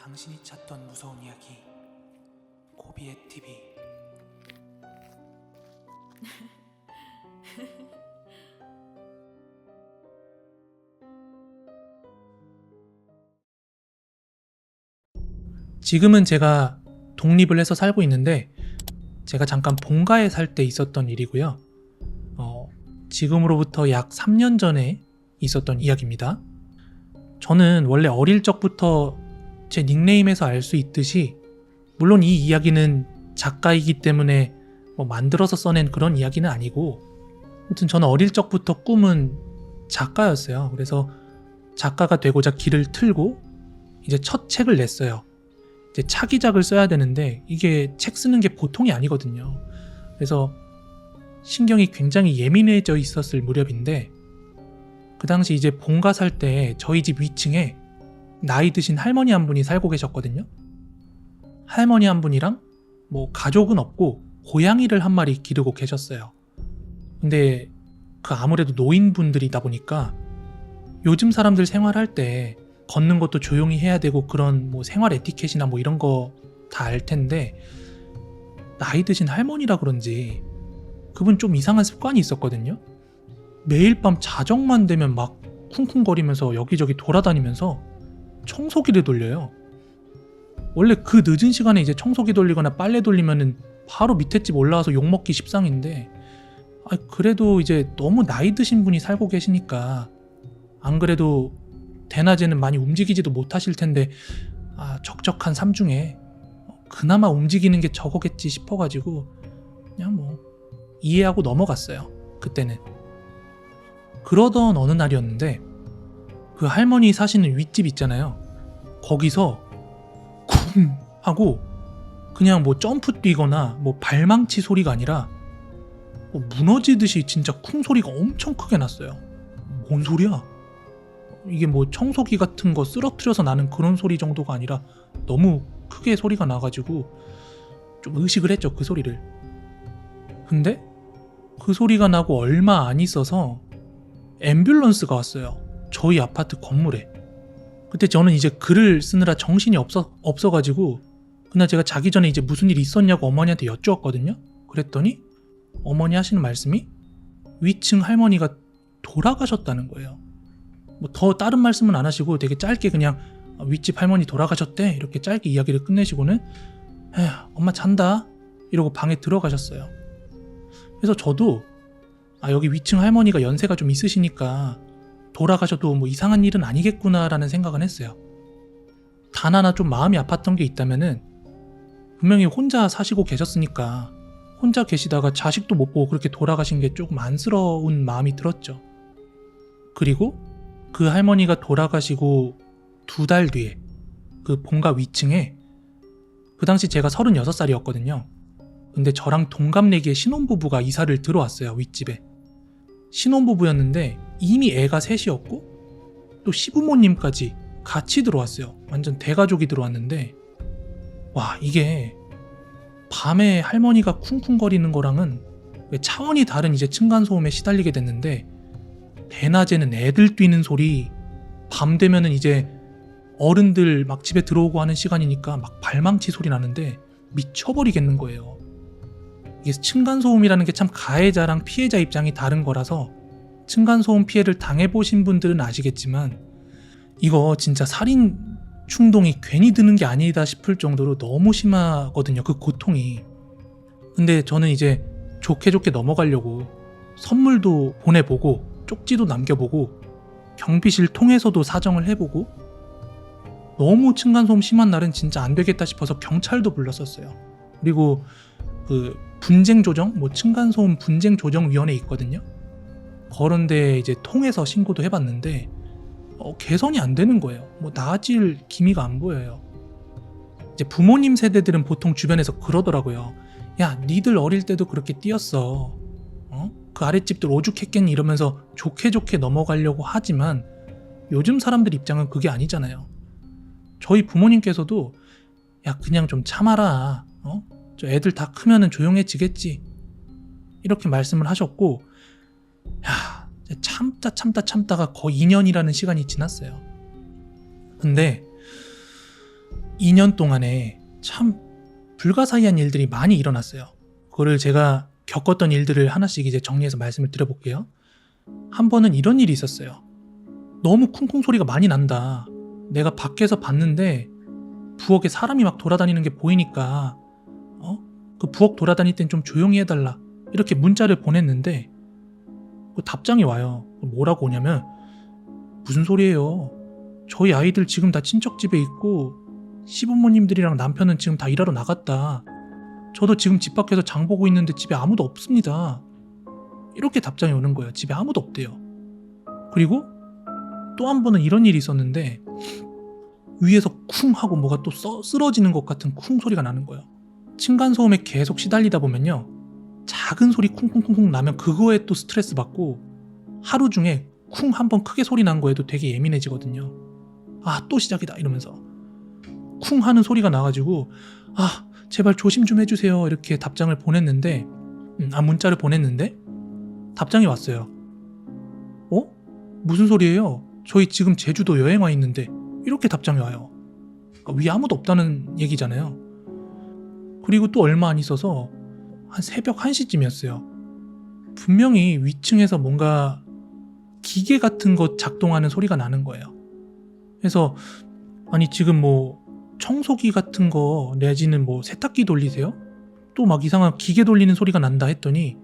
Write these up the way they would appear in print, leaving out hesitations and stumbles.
당신이 찾던 무서운 이야기 고비의 TV. 지금은 제가 독립을 해서 살고 있는데 제가 잠깐 본가에 살 때 있었던 일이고요. 지금으로부터 약 3년 전에 있었던 이야기입니다. 저는 원래 어릴 적부터 제 닉네임에서 알 수 있듯이, 물론 이 이야기는 작가이기 때문에 만들어서 써낸 그런 이야기는 아니고, 아무튼 저는 어릴 적부터 꿈은 작가였어요. 그래서 작가가 되고자 길을 틀고 이제 첫 책을 냈어요. 이제 차기작을 써야 되는데 이게 책 쓰는 게 보통이 아니거든요. 그래서 신경이 굉장히 예민해져 있었을 무렵인데, 그 당시 이제 본가 살 때 저희 집 위층에 나이 드신 할머니 한 분이 살고 계셨거든요. 할머니 한 분이랑 가족은 없고 고양이를 한 마리 기르고 계셨어요. 근데 아무래도 노인분들이다 보니까 요즘 사람들 생활할 때 걷는 것도 조용히 해야 되고 그런 생활 에티켓이나 이런 거 다 알 텐데, 나이 드신 할머니라 그런지 그분 좀 이상한 습관이 있었거든요. 매일 밤 자정만 되면 막 쿵쿵거리면서 여기저기 돌아다니면서 청소기를 돌려요. 원래 그 늦은 시간에 이제 청소기 돌리거나 빨래 돌리면은 바로 밑에 집 올라와서 욕먹기 십상인데, 그래도 이제 너무 나이 드신 분이 살고 계시니까 안 그래도 대낮에는 많이 움직이지도 못하실 텐데, 적적한 삶 중에 그나마 움직이는 게 저거겠지 싶어가지고 그냥 이해하고 넘어갔어요. 그때는. 그러던 어느 날이었는데, 그 할머니 사시는 윗집 있잖아요. 거기서 쿵 하고 그냥 점프 뛰거나 발망치 소리가 아니라 무너지듯이 진짜 쿵 소리가 엄청 크게 났어요. 뭔 소리야? 이게 청소기 같은 거 쓰러뜨려서 나는 그런 소리 정도가 아니라 너무 크게 소리가 나가지고 좀 의식을 했죠, 그 소리를. 근데 그 소리가 나고 얼마 안 있어서 앰뷸런스가 왔어요. 저희 아파트 건물에. 그때 저는 이제 글을 쓰느라 정신이 없어가지고 그날 제가 자기 전에 이제 무슨 일이 있었냐고 어머니한테 여쭈었거든요. 그랬더니 어머니 하시는 말씀이 위층 할머니가 돌아가셨다는 거예요. 더 다른 말씀은 안 하시고 되게 짧게 그냥 윗집 할머니 돌아가셨대 이렇게 짧게 이야기를 끝내시고는 에휴, 엄마 잔다 이러고 방에 들어가셨어요. 그래서 저도 여기 위층 할머니가 연세가 좀 있으시니까 돌아가셔도 이상한 일은 아니겠구나라는 생각은 했어요. 단 하나 좀 마음이 아팠던 게 있다면은, 분명히 혼자 사시고 계셨으니까 혼자 계시다가 자식도 못 보고 그렇게 돌아가신 게 조금 안쓰러운 마음이 들었죠. 그리고 그 할머니가 돌아가시고 2달 뒤에 그 본가 위층에, 그 당시 제가 36살이었거든요. 근데 저랑 동갑내기의 신혼부부가 이사를 들어왔어요, 윗집에. 신혼부부였는데 이미 애가 셋이었고 또 시부모님까지 같이 들어왔어요. 완전 대가족이 들어왔는데, 와, 이게 밤에 할머니가 쿵쿵거리는 거랑은 차원이 다른 이제 층간소음에 시달리게 됐는데, 대낮에는 애들 뛰는 소리, 밤 되면은 이제 어른들 막 집에 들어오고 하는 시간이니까 막 발망치 소리 나는데 미쳐버리겠는 거예요. 이게 층간소음이라는 게 참 가해자랑 피해자 입장이 다른 거라서 층간소음 피해를 당해보신 분들은 아시겠지만, 이거 진짜 살인 충동이 괜히 드는 게 아니다 싶을 정도로 너무 심하거든요, 그 고통이. 근데 저는 이제 좋게 넘어가려고 선물도 보내보고 쪽지도 남겨보고 경비실 통해서도 사정을 해보고, 너무 층간소음 심한 날은 진짜 안 되겠다 싶어서 경찰도 불렀었어요. 그리고 그 분쟁조정, 층간소음 분쟁조정위원회 있거든요. 그런데 이제 통해서 신고도 해봤는데 개선이 안 되는 거예요. 나아질 기미가 안 보여요. 이제 부모님 세대들은 보통 주변에서 그러더라고요. 야, 니들 어릴 때도 그렇게 뛰었어. 그 아랫집들 오죽했겠니 이러면서 좋게 넘어가려고 하지만, 요즘 사람들 입장은 그게 아니잖아요. 저희 부모님께서도 야, 그냥 좀 참아라. 저 애들 다 크면은 조용해지겠지. 이렇게 말씀을 하셨고, 야, 참다가 거의 2년이라는 시간이 지났어요. 근데 2년 동안에 참 불가사의한 일들이 많이 일어났어요. 그거를 제가 겪었던 일들을 하나씩 이제 정리해서 말씀을 드려볼게요. 한 번은 이런 일이 있었어요. 너무 쿵쿵 소리가 많이 난다. 내가 밖에서 봤는데 부엌에 사람이 막 돌아다니는 게 보이니까 그 부엌 돌아다닐 땐 좀 조용히 해달라. 이렇게 문자를 보냈는데 그 답장이 와요. 뭐라고 오냐면 무슨 소리예요. 저희 아이들 지금 다 친척 집에 있고 시부모님들이랑 남편은 지금 다 일하러 나갔다. 저도 지금 집 밖에서 장 보고 있는데 집에 아무도 없습니다. 이렇게 답장이 오는 거예요. 집에 아무도 없대요. 그리고 또 한 번은 이런 일이 있었는데 위에서 쿵 하고 뭐가 또 쓰러지는 것 같은 쿵 소리가 나는 거예요. 층간소음에 계속 시달리다 보면요, 작은 소리 쿵쿵쿵쿵 나면 그거에 또 스트레스 받고 하루 중에 쿵 한 번 크게 소리 난 거에도 되게 예민해지거든요. 아, 또 시작이다 이러면서 쿵 하는 소리가 나가지고 아, 제발 조심 좀 해주세요 이렇게 답장을 보냈는데 문자를 보냈는데 답장이 왔어요. 무슨 소리예요? 저희 지금 제주도 여행 와 있는데. 이렇게 답장이 와요. 그러니까 위에 아무도 없다는 얘기잖아요. 그리고 또 얼마 안 있어서 한 새벽 1시쯤이었어요. 분명히 위층에서 뭔가 기계 같은 거 작동하는 소리가 나는 거예요. 그래서 아니 지금 뭐 청소기 같은 거 내지는 뭐 세탁기 돌리세요? 또 막 이상한 기계 돌리는 소리가 난다 했더니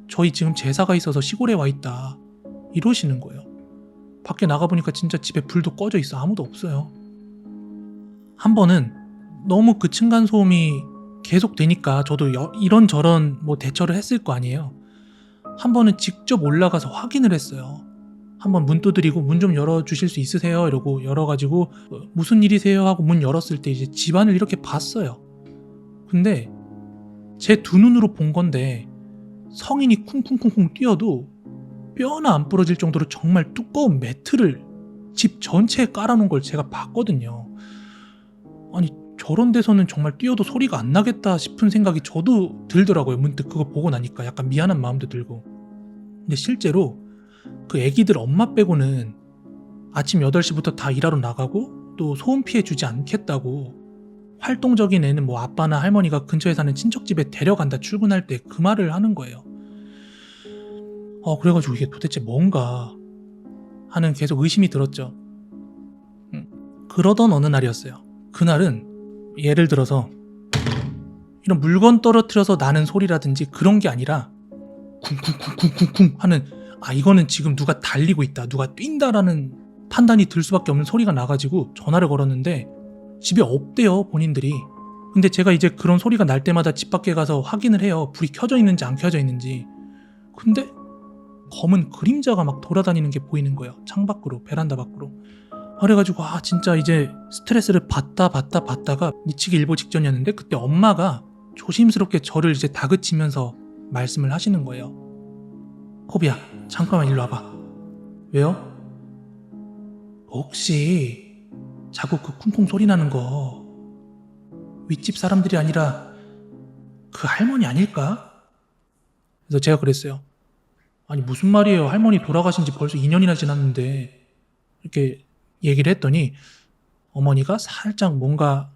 저희 지금 제사가 있어서 시골에 와 있다 이러시는 거예요. 밖에 나가보니까 진짜 집에 불도 꺼져 있어. 아무도 없어요. 한 번은 너무 그 층간소음이 계속 되니까 저도 이런저런 뭐 대처를 했을 거 아니에요. 한 번은 직접 올라가서 확인을 했어요. 한번 문 두드리고 문 좀 열어주실 수 있으세요? 이러고 열어가지고 무슨 일이세요? 하고 문 열었을 때 이제 집안을 이렇게 봤어요. 근데 제 두 눈으로 본 건데 성인이 쿵쿵쿵쿵 뛰어도 뼈나 안 부러질 정도로 정말 두꺼운 매트를 집 전체에 깔아놓은 걸 제가 봤거든요. 아니 저런 데서는 정말 뛰어도 소리가 안 나겠다 싶은 생각이 저도 들더라고요. 문득 그거 보고 나니까 약간 미안한 마음도 들고. 근데 실제로 그 애기들 엄마 빼고는 아침 8시부터 다 일하러 나가고 또 소음 피해 주지 않겠다고 활동적인 애는 뭐 아빠나 할머니가 근처에 사는 친척집에 데려간다 출근할 때 그 말을 하는 거예요. 그래가지고 이게 도대체 뭔가 하는 계속 의심이 들었죠. 그러던 어느 날이었어요. 그날은 예를 들어서 이런 물건 떨어뜨려서 나는 소리라든지 그런 게 아니라 쿵쿵쿵쿵쿵쿵 하는 이거는 지금 누가 달리고 있다, 누가 뛴다라는 판단이 들 수밖에 없는 소리가 나가지고 전화를 걸었는데 집에 없대요, 본인들이. 근데 제가 이제 그런 소리가 날 때마다 집 밖에 가서 확인을 해요. 불이 켜져 있는지 안 켜져 있는지. 근데 검은 그림자가 막 돌아다니는 게 보이는 거예요. 창밖으로, 베란다 밖으로. 그래가지고 진짜 이제 스트레스를 받다가 미치기 일보 직전이었는데 그때 엄마가 조심스럽게 저를 이제 다그치면서 말씀을 하시는 거예요. 코비야, 잠깐만 일로 와봐. 왜요? 혹시 자꾸 그 쿵쿵 소리 나는 거 윗집 사람들이 아니라 그 할머니 아닐까? 그래서 제가 그랬어요. 아니 무슨 말이에요. 할머니 돌아가신 지 벌써 2년이나 지났는데. 이렇게 얘기를 했더니 어머니가 살짝 뭔가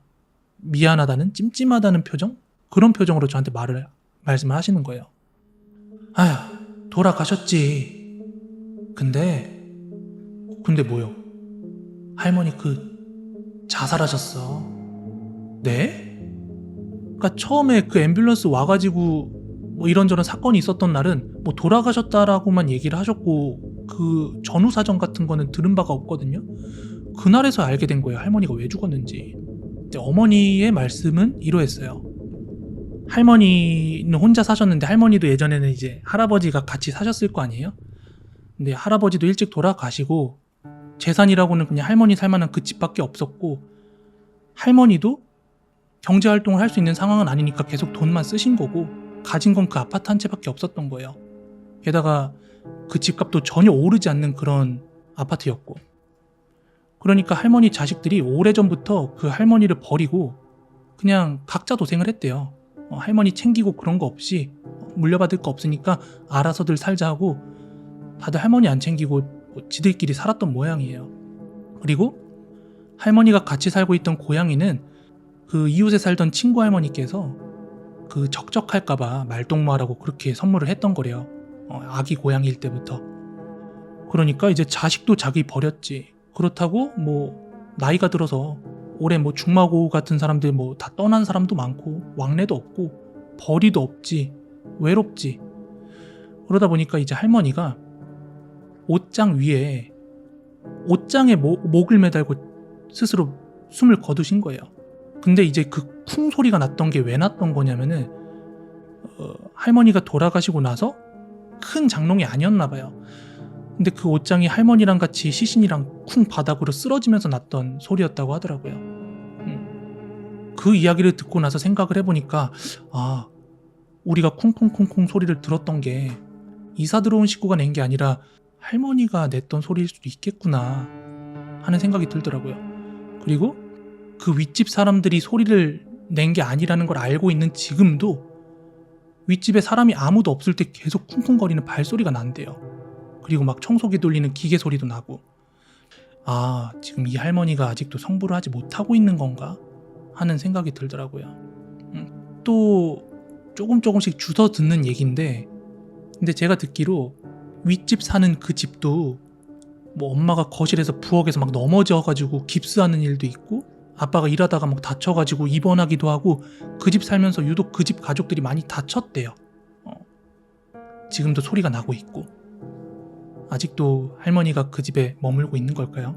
미안하다는, 찜찜하다는 표정? 그런 표정으로 저한테 말씀을 하시는 거예요. 아휴, 돌아가셨지. 근데 뭐요? 할머니 자살하셨어. 네? 그러니까 처음에 그 앰뷸런스 와가지고 뭐 이런저런 사건이 있었던 날은 뭐 돌아가셨다라고만 얘기를 하셨고 그 전후 사정 같은 거는 들은 바가 없거든요. 그날에서 알게 된 거예요. 할머니가 왜 죽었는지. 근데 어머니의 말씀은 이러했어요. 할머니는 혼자 사셨는데 할머니도 예전에는 이제 할아버지가 같이 사셨을 거 아니에요. 근데 할아버지도 일찍 돌아가시고 재산이라고는 그냥 할머니 살만한 그 집밖에 없었고 할머니도 경제활동을 할 수 있는 상황은 아니니까 계속 돈만 쓰신 거고 가진 건 그 아파트 한 채밖에 없었던 거예요. 게다가 그 집값도 전혀 오르지 않는 그런 아파트였고. 그러니까 할머니 자식들이 오래전부터 그 할머니를 버리고 그냥 각자 도생을 했대요. 할머니 챙기고 그런 거 없이 물려받을 거 없으니까 알아서들 살자 하고 다들 할머니 안 챙기고 뭐 지들끼리 살았던 모양이에요. 그리고 할머니가 같이 살고 있던 고양이는 그 이웃에 살던 친구 할머니께서 그 적적할까봐 말동무하라고 그렇게 선물을 했던 거래요. 아기 고양이일 때부터. 그러니까 이제 자식도 자기 버렸지. 그렇다고 뭐 나이가 들어서 올해 뭐 중마고 같은 사람들 뭐 다 떠난 사람도 많고 왕래도 없고 벌이도 없지. 외롭지. 그러다 보니까 이제 할머니가 옷장 위에 옷장에 목을 매달고 스스로 숨을 거두신 거예요. 근데 이제 그 쿵 소리가 났던 게 왜 났던 거냐면은 할머니가 돌아가시고 나서 큰 장롱이 아니었나 봐요. 근데 그 옷장이 할머니랑 같이 시신이랑 쿵 바닥으로 쓰러지면서 났던 소리였다고 하더라고요. 그 이야기를 듣고 나서 생각을 해보니까 아, 우리가 쿵쿵쿵쿵 소리를 들었던 게 이사 들어온 식구가 낸 게 아니라 할머니가 냈던 소리일 수도 있겠구나 하는 생각이 들더라고요. 그리고 그 윗집 사람들이 소리를 낸 게 아니라는 걸 알고 있는 지금도 윗집에 사람이 아무도 없을 때 계속 쿵쿵거리는 발소리가 난대요. 그리고 막 청소기 돌리는 기계 소리도 나고. 아, 지금 이 할머니가 아직도 성불을 하지 못하고 있는 건가 하는 생각이 들더라고요. 또 조금씩 주워 듣는 얘기인데, 근데 제가 듣기로 윗집 사는 그 집도 뭐 엄마가 거실에서 부엌에서 막 넘어져가지고 깁스하는 일도 있고, 아빠가 일하다가 막 다쳐가지고 입원하기도 하고, 그 집 살면서 유독 그 집 가족들이 많이 다쳤대요. 지금도 소리가 나고 있고. 아직도 할머니가 그 집에 머물고 있는 걸까요?